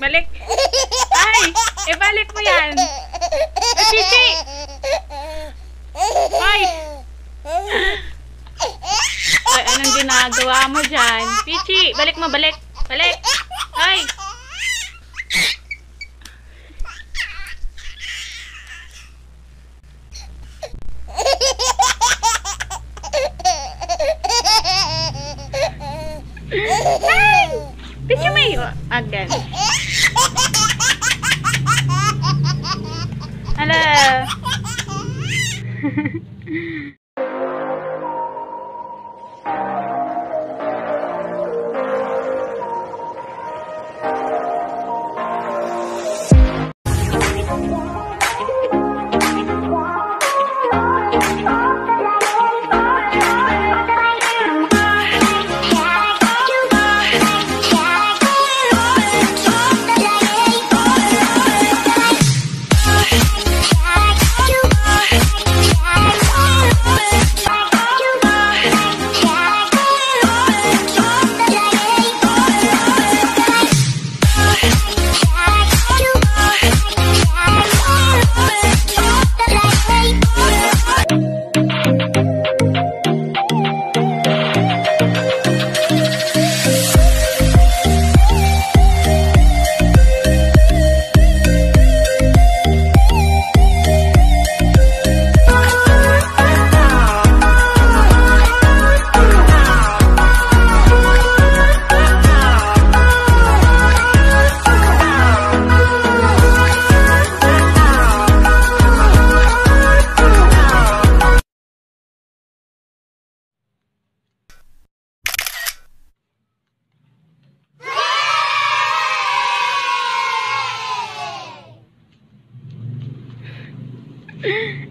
Balik. Ay! Ibalik mo yan. Pichy! Ay! Ay, anong ginagawa mo dyan? Pichy! Balik mo, balik. Balik. Ay! Ay! Pichy Mae again. Hello.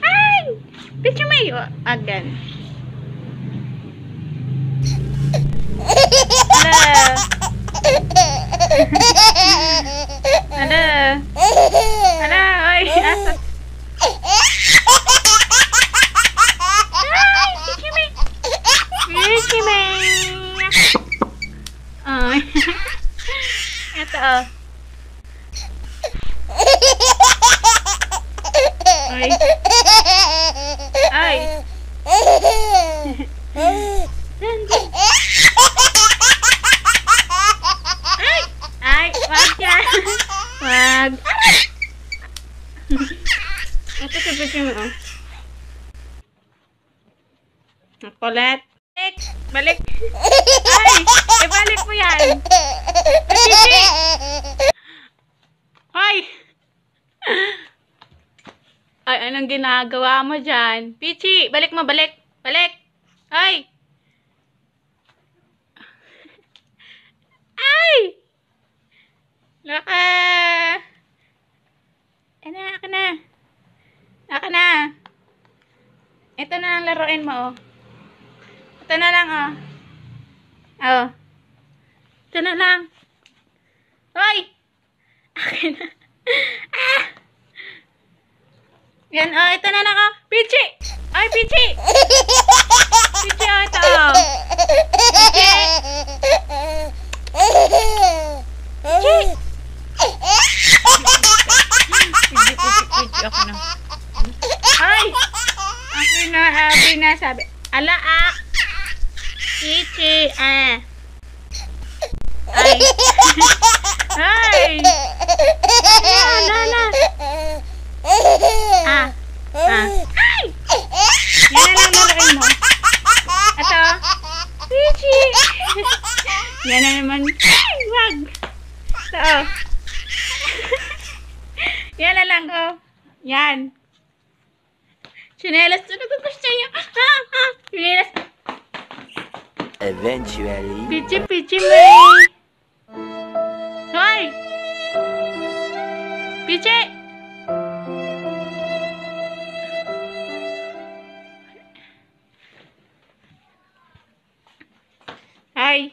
Ay! Pichy Mae again. Hello. Hello. Hello. Ay, asa? Ay, Pichy Mae. Pichy Mae. Ay. Ito, oh. Ay. Ay. Ay, wag yan. Wag. Ito sa Pichy Mae, oh. Kulit. Balik. Ay, ibalik mo yan. Pichy. Ay. Ay, anong ginagawa mo dyan? Pichy, balik mo, balik. Balik. Ay. Ay. Laka. Aka na. Aka na. Ito na lang laruin mo, oh. Ito na lang, oh. Oh. Ito na lang. Hoy. Akin na. Ah. Yan, oh, ito na lang, oh. Pichy! Ay, Pichy! Pichy, oh, ito, oh. Pichy! Pichy! Pichy, ako na. Ay! Akin na, sabi. Ala, ah. Pichy, ah. Ay. Ay. Ala. Ah. Ay! Yan na lang laruin mo. Ito. Pichy. Yan na naman. Ay, wag. Ito, oh. Yan na lang, oh. Yan. Chinelas. Ito gusto niya. Chinelas. Eventually. Pichy Mae. Hoy. Pichy. Ay.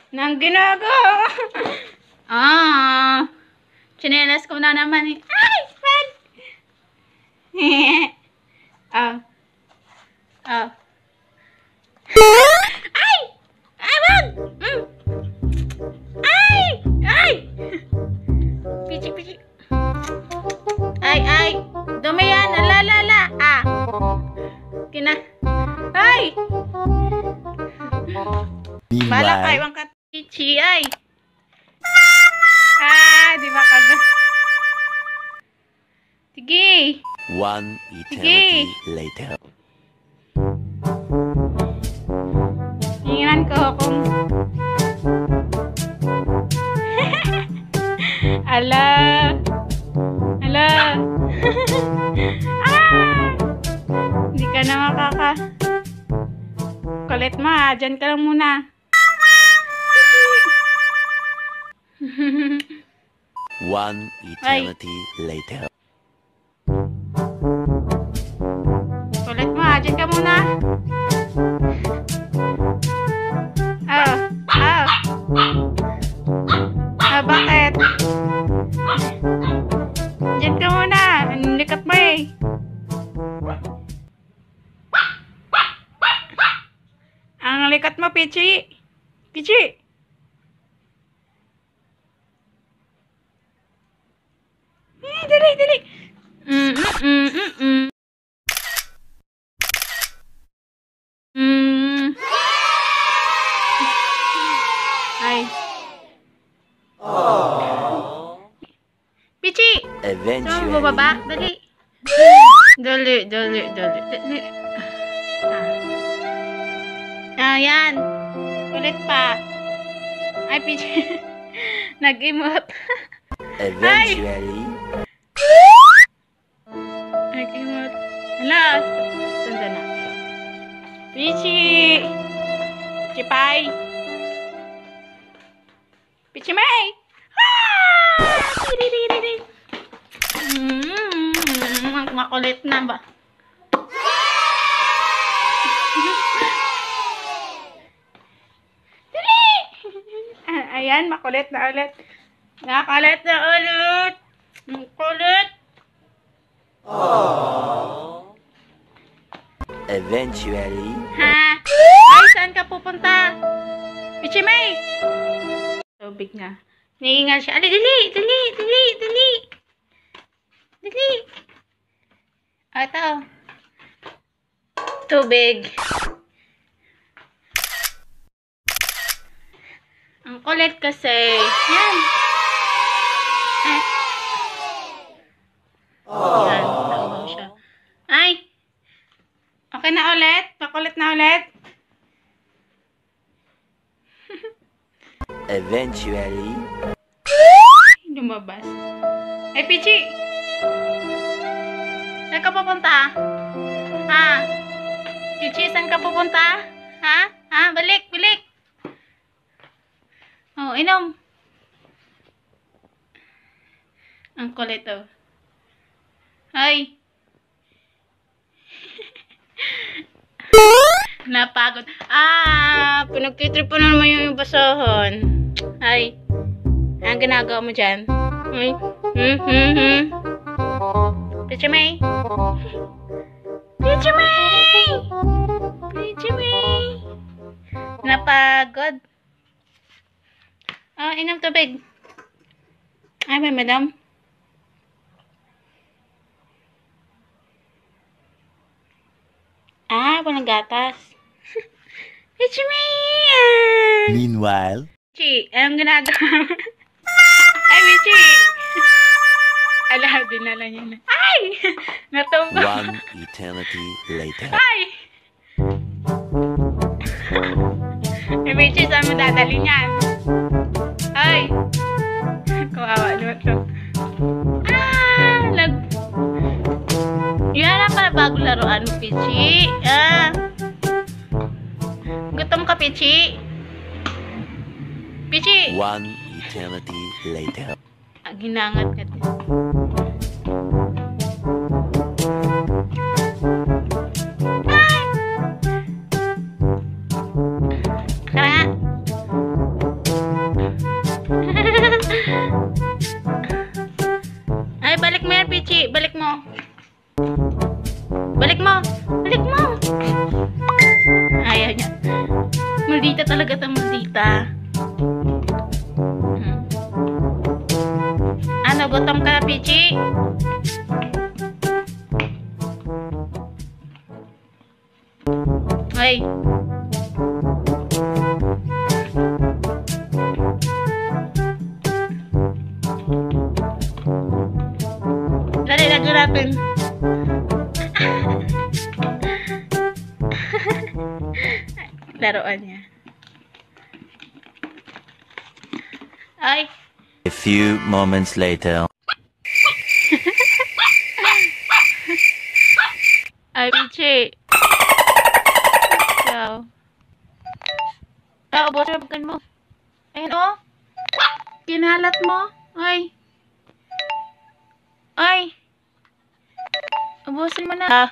Nang ginagawa. Chinelas ko na naman, eh. Ay, wag. Ay! Ay, wag! Ay! Ay! Bala ka, iwan ka, Pichy, ay. Di ba kaga? Sige. One eternity later. Tingnan ko kung... Ala. Ala. Hindi ka na makaka... Kulit mo ha. Diyan ka lang muna. One eternity later. Kulit mo ha. Diyan ka muna. Bakit? Diyan ka muna. Ang likat mo eh. Ang likat mo, Pichy. Pichy. Dali, dali. Ay. Pichy! Eventually. Saan mo bababa? Dali. Dali, dali, dali. Dali. Yan. Kulit pa. Ay, Pichy. Nag-emote. Eventually. Nag-emote. Hala. Sanda na. Pichy! Pichy Pie! Pichy Mae! Makulit na ba? Dali! Ayan, makulit na ulit. Makulit na ulit. Makulit. Eventually. Ha? Ay, saan ka pupunta? Pichy Mae! Tubig na. Niingal siya. Ali, dali! Dali! Dali! Dali! Dali! Ito. Tubig. Ang kulit kasi. Yan. Yan. Tawag siya. Ay! Okay na ulit? Makulit na ulit? Eventually. Lumabas. Ay, Pichy! Saan ka pupunta? Ha? Pichy, saan ka pupunta? Ha? Ha? Balik! Balik! Oh, inom. Ang kulit oh. Ay! Napagod. Pinagtitrip na naman yung basahan. Ay. Ang ginagawa mo dyan? Ay. Pichy Mae. Pichy Mae. Pichy Mae. Napagod. Inom tubig. Ay, may madam. Walang gatas. Pichy Mae! Meanwhile. Pichy, anong ginagawa? Ay, Pichy! Ala, dinala niya na. Ay! Natumba. One eternity later. Ay! Ay, Pichy, saan mo dadali niyan? Ay! Kawawa naman to. Yan na pala bagong laruan mo, Pichy. Gutom ka, Pichy. Pichy! One eternity later. Ginangat ka din. Kara nga. Ay, balik mo yan, Pichy. Balik mo. Balik mo! Balik mo! Ayaw niya. Maldita talaga itong maldita. Ano, gutom ka na, Pichy? Ay. akin. Laruan niya. Ay. A few moments later. Ay, Pichy. Ikaw. Ah, ubos yung pagkan mo. Ayun, oh. Kinalat mo. Ay. Ay. Ubusin mo na. Ah.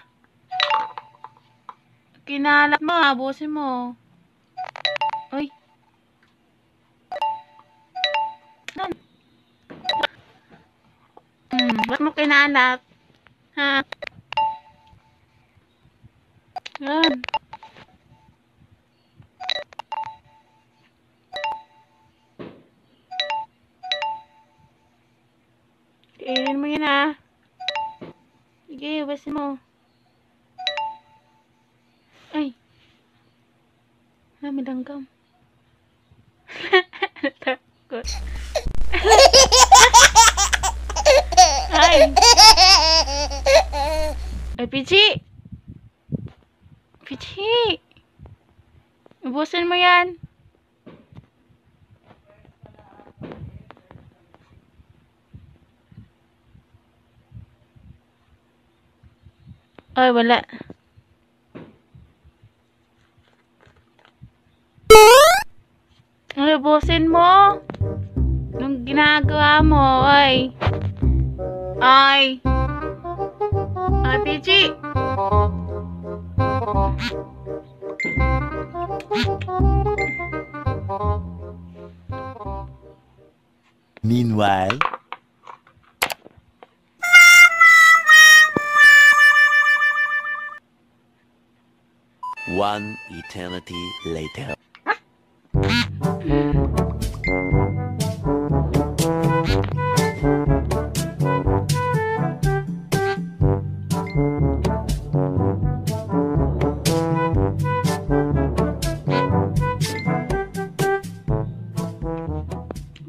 Kinalat mo, ubusin mo. Ay. Ba't mo kinalat? Ha? Yan. Kainin mo yun, ha? Sige, ubasin mo. Ay. May langgam. Takot. Ay. Ay, Pichy. Pichy. Ubusin mo yan. Ay, wala. Ay, ubusin mo. Anong ginagawa mo? Ay. Ay. Ay, Pichy. Meanwhile. One eternity later.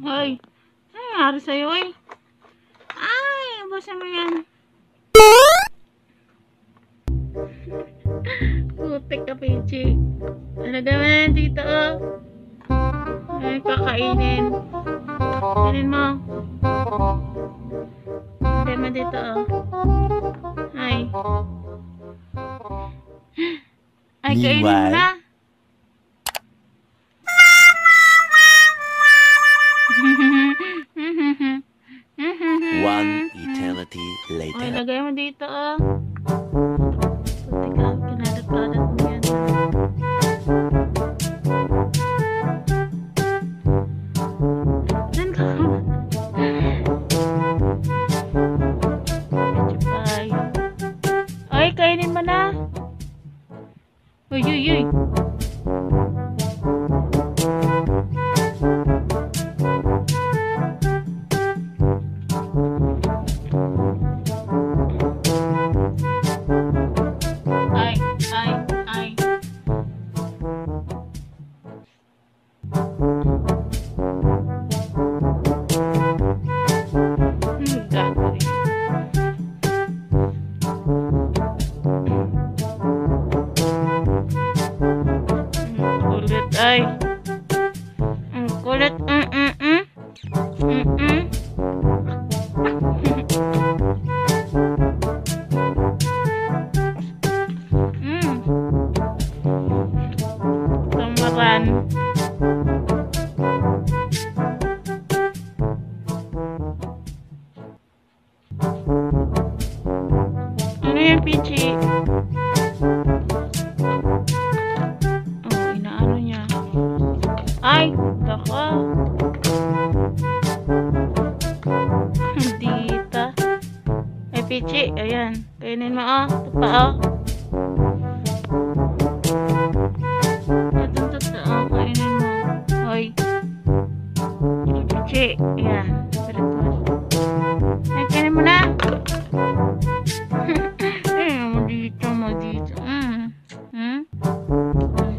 Ay. Ay, nangyari sa'yo, eh. Ay, ubusin mo yan. Putik ka, Pichy. Talaga mo na dito, oh. Ay, kakainin. Kainin mo. Hindi mo dito, oh. Ay. Ay, kainin mo na. One eternity Ay, later. lagay mo dito, oh. Putik ka, kinalat-kalat mo yan. Saan ka? Medyo pay. Ay, kainin mo na. Uy, uy, uy. Ay, ay, ay. Gagawin. Kulit, ay. Ang kulit, Tamaran. Ano yung Pichy? Oh, inaano niya. Ay, daka. Dita. Ay, Pichy, ayan. Kainin mo, oh. Ito pa, oh. Ito, oh. Kainin mo. Hoy. Pichy, ayan. Ay, kainin mo na. Ay, mo dito, mo dito.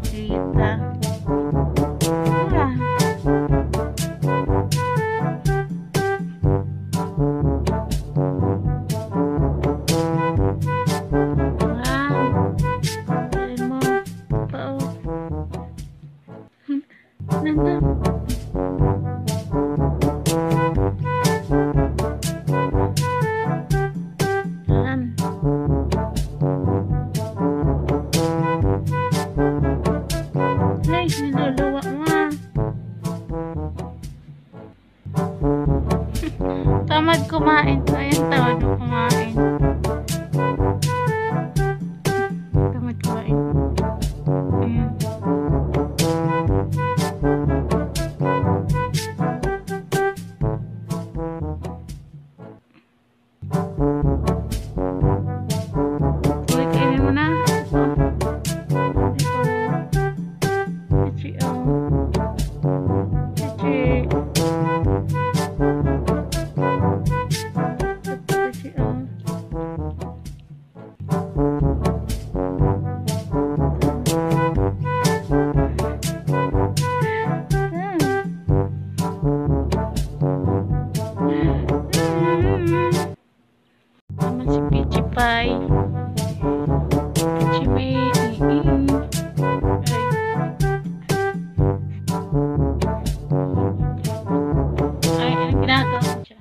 Dita. Tamad kumain. Ayan, tamad kumain. Tamad kumain. Ayan. Uy, kainin mo na. Pichy, oh. Pichy. Pichy, oh. Naman si Pichy Pie. Pichy Mae. Ay, anong ginagawa mo dyan?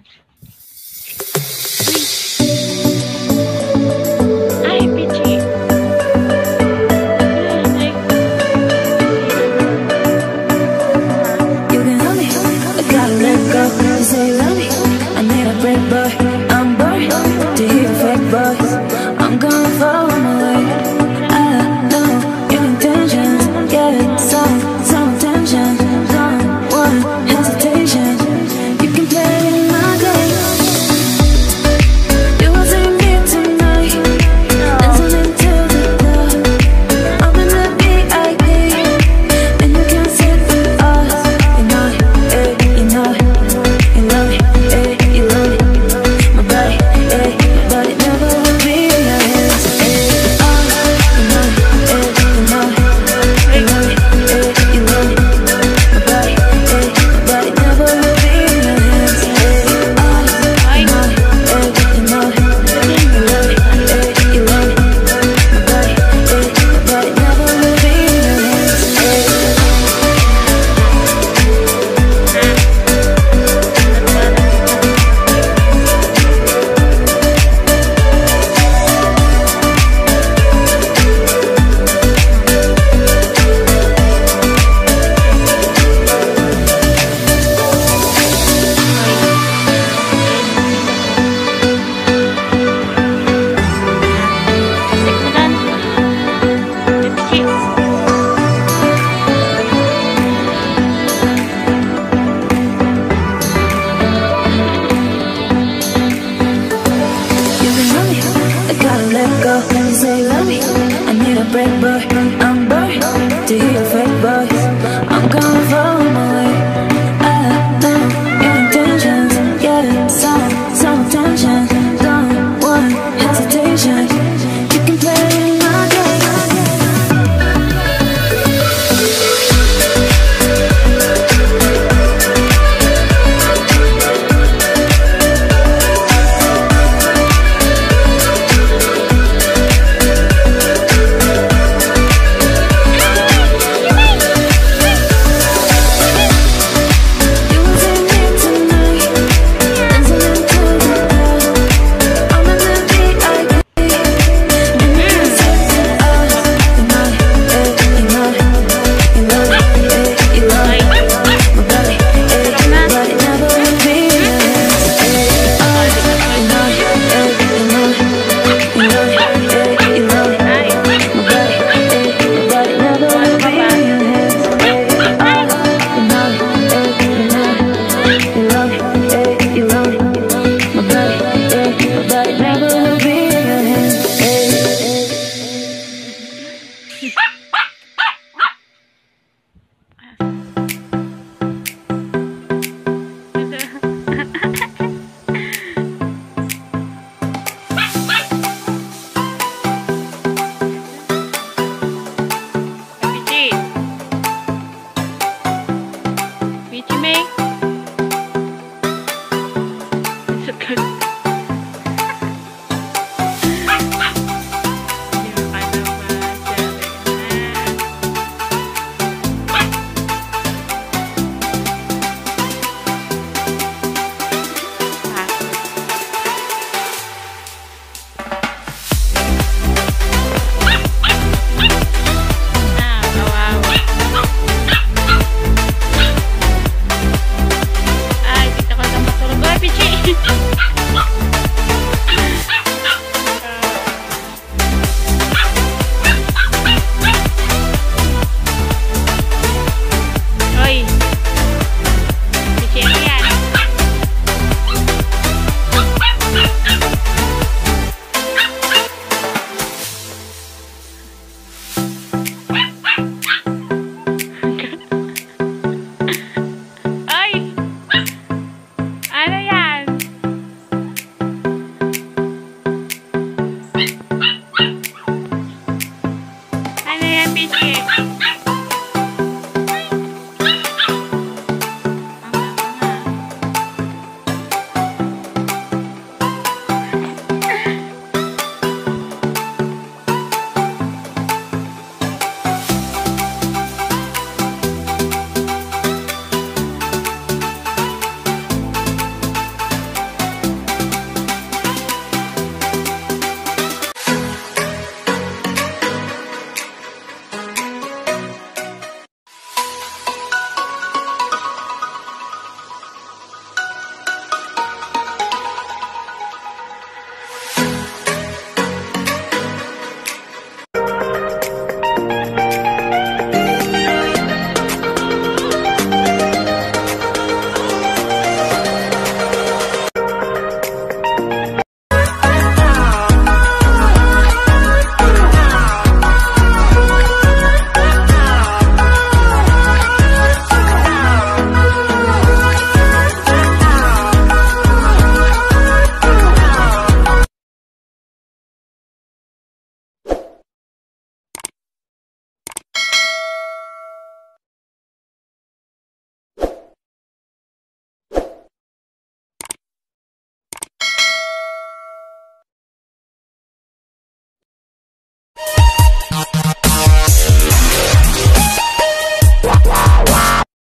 Uy! Ay, Pichy! Ay, You can help me, I gotta let go. You say you love me, I need a break, boy.